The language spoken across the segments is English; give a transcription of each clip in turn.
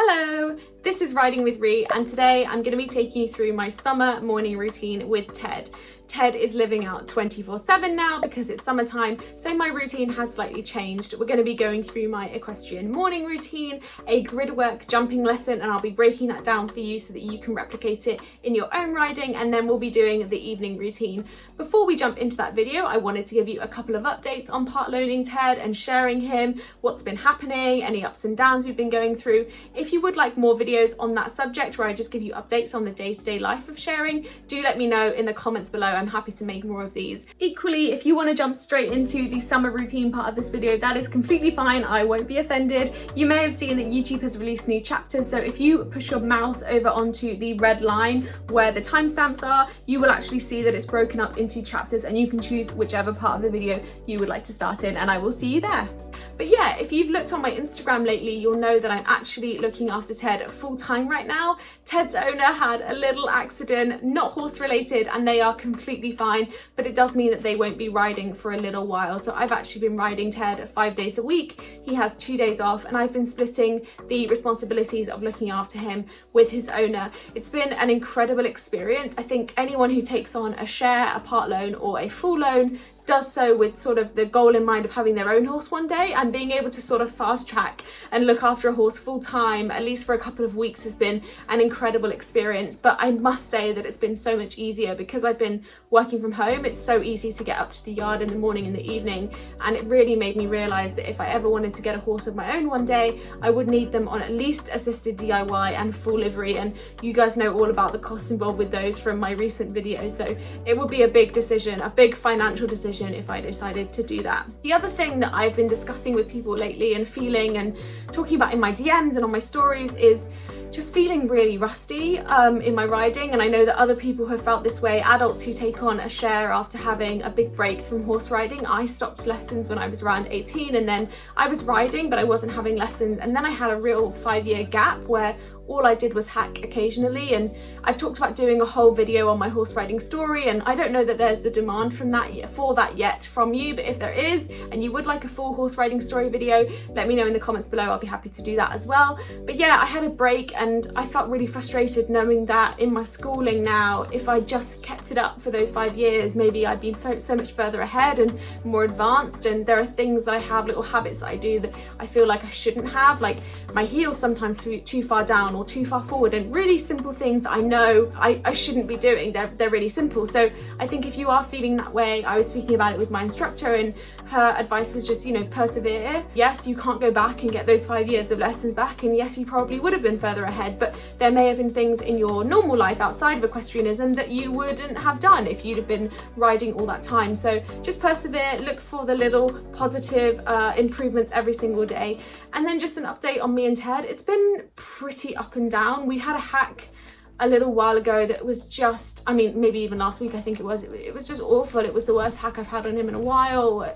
Hello, this is Riding with Ree, and today I'm going to be taking you through my summer morning routine with Ted. Ted is living out 24/7 now because it's summertime, so my routine has slightly changed. We're going to be going through my equestrian morning routine, a Gridwork jumping lesson, and I'll be breaking that down for you so that you can replicate it in your own riding, and then we'll be doing the evening routine. Before we jump into that video, I wanted to give you a couple of updates on part loading Ted and sharing him, what's been happening, any ups and downs we've been going through. If you would like more videos on that subject where I just give you updates on the day-to-day life of sharing, do let me know in the comments below. I'm happy to make more of these. Equally, if you want to jump straight into the summer routine part of this video, that is completely fine. I won't be offended. You may have seen that YouTube has released new chapters, so if you push your mouse over onto the red line where the timestamps are, you will actually see that it's broken up into chapters, and you can choose whichever part of the video you would like to start in, and I will see you there. But yeah, if you've looked on my Instagram lately, you'll know that I'm actually looking after Ted full time right now. Ted's owner had a little accident, not horse related, and they are completely fine, but it does mean that they won't be riding for a little while. So I've actually been riding Ted 5 days a week. He has 2 days off, and I've been splitting the responsibilities of looking after him with his owner. It's been an incredible experience. I think anyone who takes on a share, a part loan, or a full loan does so with sort of the goal in mind of having their own horse one day, and being able to sort of fast track and look after a horse full time, at least for a couple of weeks, has been an incredible experience. But I must say that it's been so much easier because I've been working from home. It's so easy to get up to the yard in the morning and the evening, and it really made me realise that if I ever wanted to get a horse of my own one day, I would need them on at least assisted DIY and full livery, and you guys know all about the costs involved with those from my recent videos, so it would be a big decision, a big financial decision if I decided to do that. The other thing that I've been discussing with people lately and feeling and talking about in my DMs and on my stories is just feeling really rusty in my riding, and I know that other people have felt this way, adults who take on a share after having a big break from horse riding. I stopped lessons when I was around 18, and then I was riding but I wasn't having lessons, and then I had a real 5-year gap where all I did was hack occasionally. And I've talked about doing a whole video on my horse riding story, and I don't know that there's the demand from that for that yet from you, but if there is and you would like a full horse riding story video, let me know in the comments below. I'll be happy to do that as well. But yeah, I had a break and I felt really frustrated knowing that in my schooling now, if I just kept it up for those 5 years, maybe I'd been so much further ahead and more advanced. And there are things that I have, little habits that I do that I feel like I shouldn't have, like my heels sometimes too far down or too far forward, and really simple things that I know I shouldn't be doing. They're really simple. So I think if you are feeling that way, I was speaking about it with my instructor, and her advice was just, you know, persevere. Yes, you can't go back and get those 5 years of lessons back, and yes, you probably would have been further ahead, but there may have been things in your normal life outside of equestrianism that you wouldn't have done if you'd have been riding all that time. So just persevere, look for the little positive improvements every single day. And then just an update on me and Ted. It's been pretty up and down. We had a hack a little while ago that was just, I mean, maybe even last week I think it was just awful. It was the worst hack I've had on him in a while.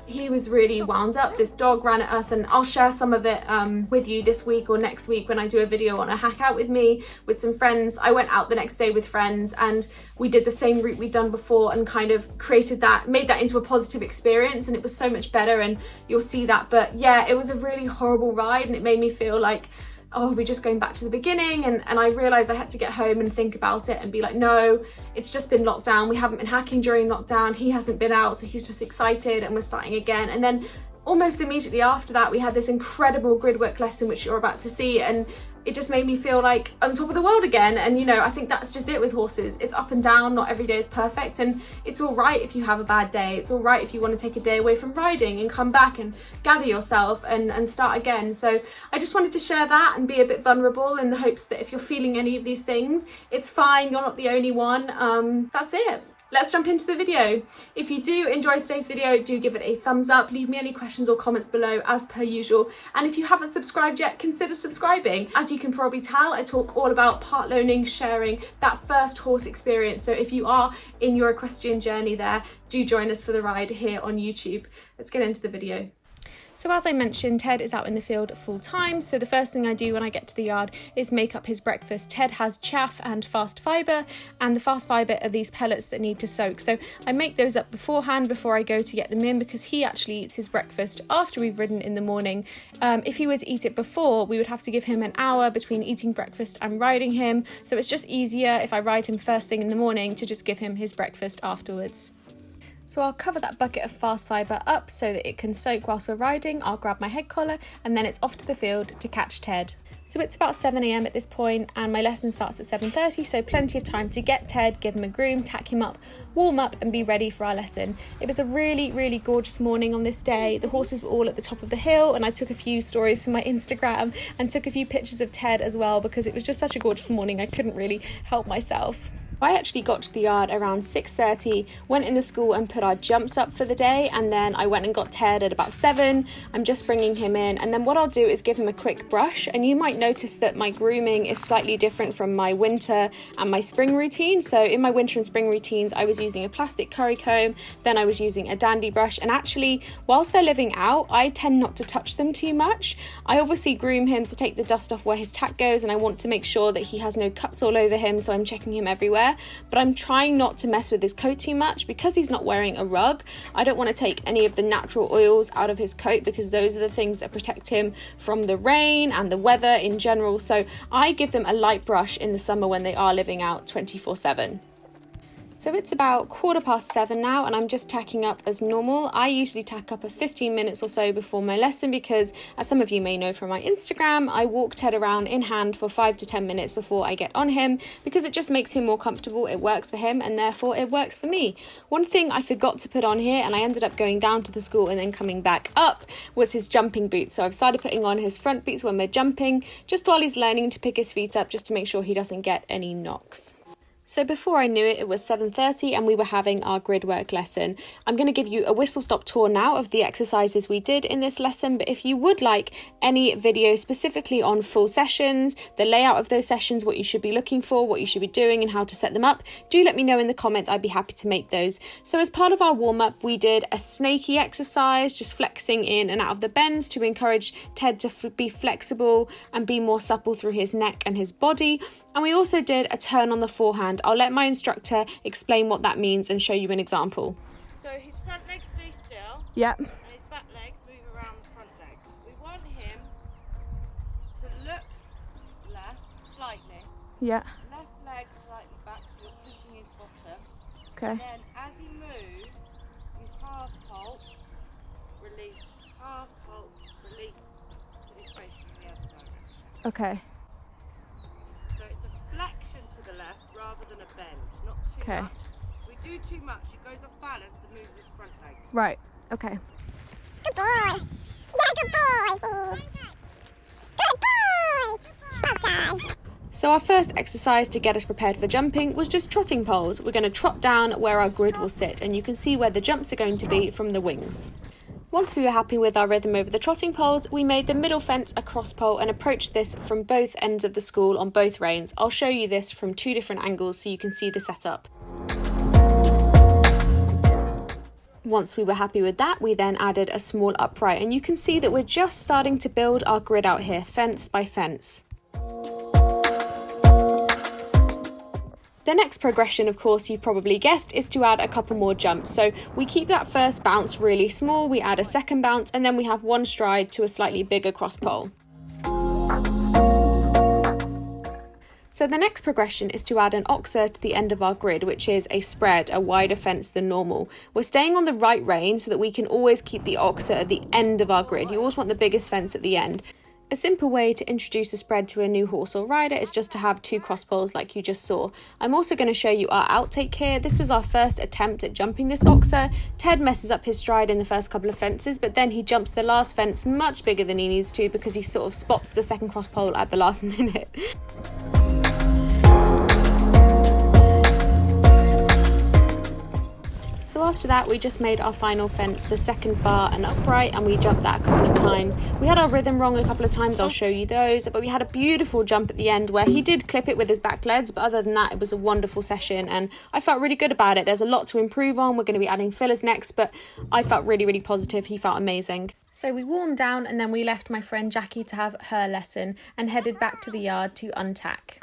He was really wound up. This dog ran at us, and I'll share some of it with you this week or next week when I do a video on a hack out with me with some friends. I went out the next day with friends and we did the same route we'd done before and kind of made that into a positive experience, and it was so much better, and you'll see that. But yeah, it was a really horrible ride, and it made me feel like, oh, we're just going back to the beginning. And I realized I had to get home and think about it and be like, no, it's just been lockdown. We haven't been hacking during lockdown. He hasn't been out, so he's just excited and we're starting again. And then almost immediately after that, we had this incredible Gridwork lesson, which you're about to see, and it just made me feel like on top of the world again. And you know, I think that's just it with horses. It's up and down. Not every day is perfect, and it's all right if you have a bad day. It's all right if you want to take a day away from riding and come back and gather yourself and start again. So I just wanted to share that and be a bit vulnerable in the hopes that if you're feeling any of these things, it's fine. You're not the only one. That's it. Let's jump into the video. If you do enjoy today's video, do give it a thumbs up. Leave me any questions or comments below as per usual. And if you haven't subscribed yet, consider subscribing. As you can probably tell, I talk all about part loaning, sharing that first horse experience. So if you are in your equestrian journey there, do join us for the ride here on YouTube. Let's get into the video. So as I mentioned, Ted is out in the field full time, so the first thing I do when I get to the yard is make up his breakfast. Ted has chaff and fast fibre, and the fast fibre are these pellets that need to soak. So I make those up beforehand before I go to get them in, because he actually eats his breakfast after we've ridden in the morning. If he were to eat it before, we would have to give him an hour between eating breakfast and riding him. So it's just easier if I ride him first thing in the morning to just give him his breakfast afterwards. So I'll cover that bucket of fast fibre up so that it can soak whilst we're riding. I'll grab my head collar and then it's off to the field to catch Ted. So it's about 7 a.m. at this point and my lesson starts at 7:30, so plenty of time to get Ted, give him a groom, tack him up, warm up and be ready for our lesson. It was a really, really gorgeous morning on this day. The horses were all at the top of the hill and I took a few stories from my Instagram and took a few pictures of Ted as well, because it was just such a gorgeous morning. I couldn't really help myself. I actually got to the yard around 6:30, went in the school and put our jumps up for the day, and then I went and got Ted at about 7. I'm just bringing him in, and then what I'll do is give him a quick brush, and you might notice that my grooming is slightly different from my winter and my spring routine. So in my winter and spring routines I was using a plastic curry comb, then I was using a dandy brush, and actually whilst they're living out I tend not to touch them too much. I obviously groom him to take the dust off where his tack goes, and I want to make sure that he has no cuts all over him, so I'm checking him everywhere. But I'm trying not to mess with his coat too much because he's not wearing a rug. I don't want to take any of the natural oils out of his coat because those are the things that protect him from the rain and the weather in general. So I give them a light brush in the summer when they are living out 24/7. So it's about 7:15 now and I'm just tacking up as normal. I usually tack up 15 minutes or so before my lesson because, as some of you may know from my Instagram, I walk Ted around in hand for 5 to 10 minutes before I get on him because it just makes him more comfortable. It works for him and therefore it works for me. One thing I forgot to put on here, and I ended up going down to the school and then coming back up, was his jumping boots. So I've started putting on his front boots when we're jumping, just while he's learning to pick his feet up, just to make sure he doesn't get any knocks. So before I knew it, it was 7:30 and we were having our Gridwork lesson. I'm going to give you a whistle-stop tour now of the exercises we did in this lesson, but if you would like any video specifically on full sessions, the layout of those sessions, what you should be looking for, what you should be doing and how to set them up, do let me know in the comments. I'd be happy to make those. So as part of our warm-up, we did a snaky exercise, just flexing in and out of the bends to encourage Ted to be flexible and be more supple through his neck and his body. And we also did a turn on the forehand. I'll let my instructor explain what that means and show you an example. So his front legs stay still. Yep. And his back legs move around the front legs. We want him to look left slightly. Yeah. Left leg slightly back, so you're pushing his bottom. Okay. And then as he moves, you half halt, release, half halt, release, so he's facing the other direction. Okay. So it's a flexion to the left rather than a bend, not too Okay. much. If we do too much, it goes off balance and moves his front legs. Right. Okay. Good boy. Yeah, good boy. Good boy. Okay. So our first exercise to get us prepared for jumping was just trotting poles. We're going to trot down where our grid will sit, and you can see where the jumps are going to be from the wings. Once we were happy with our rhythm over the trotting poles, we made the middle fence a cross pole and approached this from both ends of the school on both reins. I'll show you this from 2 different angles so you can see the setup. Once we were happy with that, we then added a small upright, and you can see that we're just starting to build our grid out here, fence by fence. The next progression, of course, you've probably guessed, is to add a couple more jumps. So we keep that first bounce really small, we add a second bounce, and then we have one stride to a slightly bigger cross pole. So the next progression is to add an oxer to the end of our grid, which is a spread, a wider fence than normal. We're staying on the right rein so that we can always keep the oxer at the end of our grid. You always want the biggest fence at the end. A simple way to introduce a spread to a new horse or rider is just to have 2 cross poles like you just saw. I'm also going to show you our outtake here. This was our first attempt at jumping this oxer. Ted messes up his stride in the first couple of fences, but then he jumps the last fence much bigger than he needs to because he sort of spots the second cross pole at the last minute. So after that, we just made our final fence, the second bar and upright, and we jumped that a couple of times. We had our rhythm wrong a couple of times, I'll show you those, but we had a beautiful jump at the end where he did clip it with his back legs, but other than that, it was a wonderful session and I felt really good about it. There's a lot to improve on. We're going to be adding fillers next, but I felt really, really positive. He felt amazing. So we warmed down and then we left my friend Jackie to have her lesson and headed back to the yard to untack.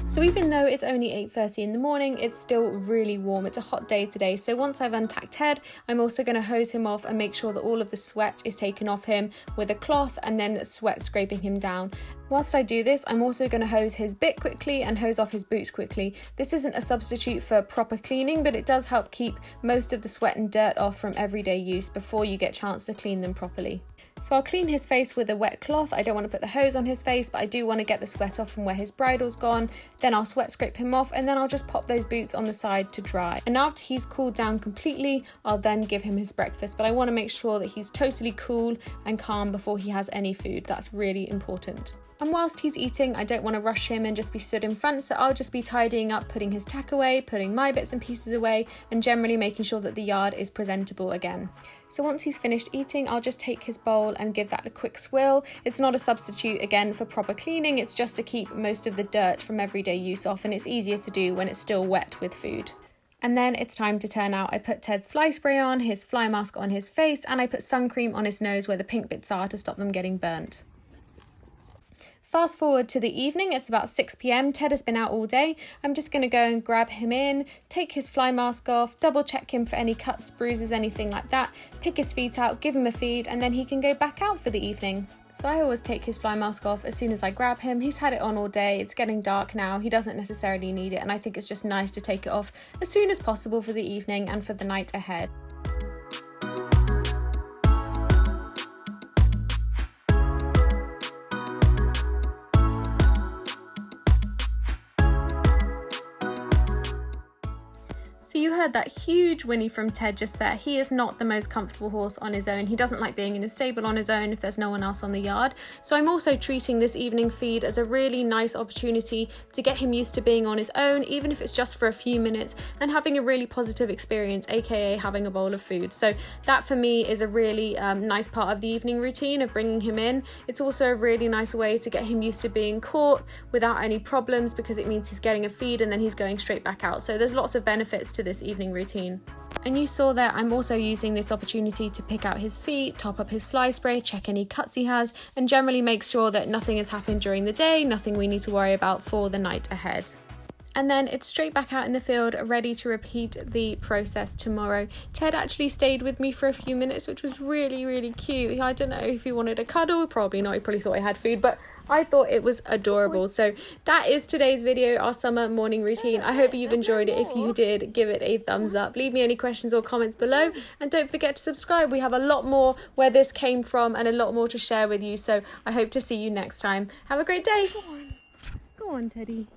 So even though it's only 8:30 in the morning, it's still really warm. It's a hot day today. So once I've untacked Ted, I'm also going to hose him off and make sure that all of the sweat is taken off him with a cloth and then sweat scraping him down. Whilst I do this, I'm also going to hose his bit quickly and hose off his boots quickly. This isn't a substitute for proper cleaning, but it does help keep most of the sweat and dirt off from everyday use before you get a chance to clean them properly. So I'll clean his face with a wet cloth. I don't want to put the hose on his face, but I do want to get the sweat off from where his bridle's gone. Then I'll sweat scrape him off and then I'll just pop those boots on the side to dry. And after he's cooled down completely, I'll then give him his breakfast. But I want to make sure that he's totally cool and calm before he has any food. That's really important. And whilst he's eating, I don't want to rush him and just be stood in front, so I'll just be tidying up, putting his tack away, putting my bits and pieces away, and generally making sure that the yard is presentable again. So once he's finished eating, I'll just take his bowl and give that a quick swill. It's not a substitute, again, for proper cleaning, it's just to keep most of the dirt from everyday use off, and it's easier to do when it's still wet with food. And then it's time to turn out. I put Ted's fly spray on, his fly mask on his face, and I put sun cream on his nose where the pink bits are to stop them getting burnt. Fast forward to the evening, it's about 6 p.m, Ted has been out all day. I'm just going to go and grab him in, take his fly mask off, double check him for any cuts, bruises, anything like that, pick his feet out, give him a feed, and then he can go back out for the evening. So I always take his fly mask off as soon as I grab him. He's had it on all day, it's getting dark now, he doesn't necessarily need it, and I think it's just nice to take it off as soon as possible for the evening and for the night ahead. So you heard that huge whinny from Ted just there. He is not the most comfortable horse on his own. He doesn't like being in a stable on his own if there's no one else on the yard. So I'm also treating this evening feed as a really nice opportunity to get him used to being on his own, even if it's just for a few minutes, and having a really positive experience, aka having a bowl of food. So that for me is a really nice part of the evening routine of bringing him in. It's also a really nice way to get him used to being caught without any problems, because it means he's getting a feed and then he's going straight back out. So there's lots of benefits to this evening routine. And you saw that I'm also using this opportunity to pick out his feet, top up his fly spray, check any cuts he has, and generally make sure that nothing has happened during the day, nothing we need to worry about for the night ahead. And then it's straight back out in the field, ready to repeat the process tomorrow. Ted actually stayed with me for a few minutes, which was really, really cute. I don't know if he wanted a cuddle, probably not, he probably thought I had food, but I thought it was adorable. So that is today's video, our summer morning routine. I hope you've enjoyed it. If you did, give it a thumbs up. Leave me any questions or comments below, and don't forget to subscribe. We have a lot more where this came from and a lot more to share with you, so I hope to see you next time. Have a great day. Go on, Teddy.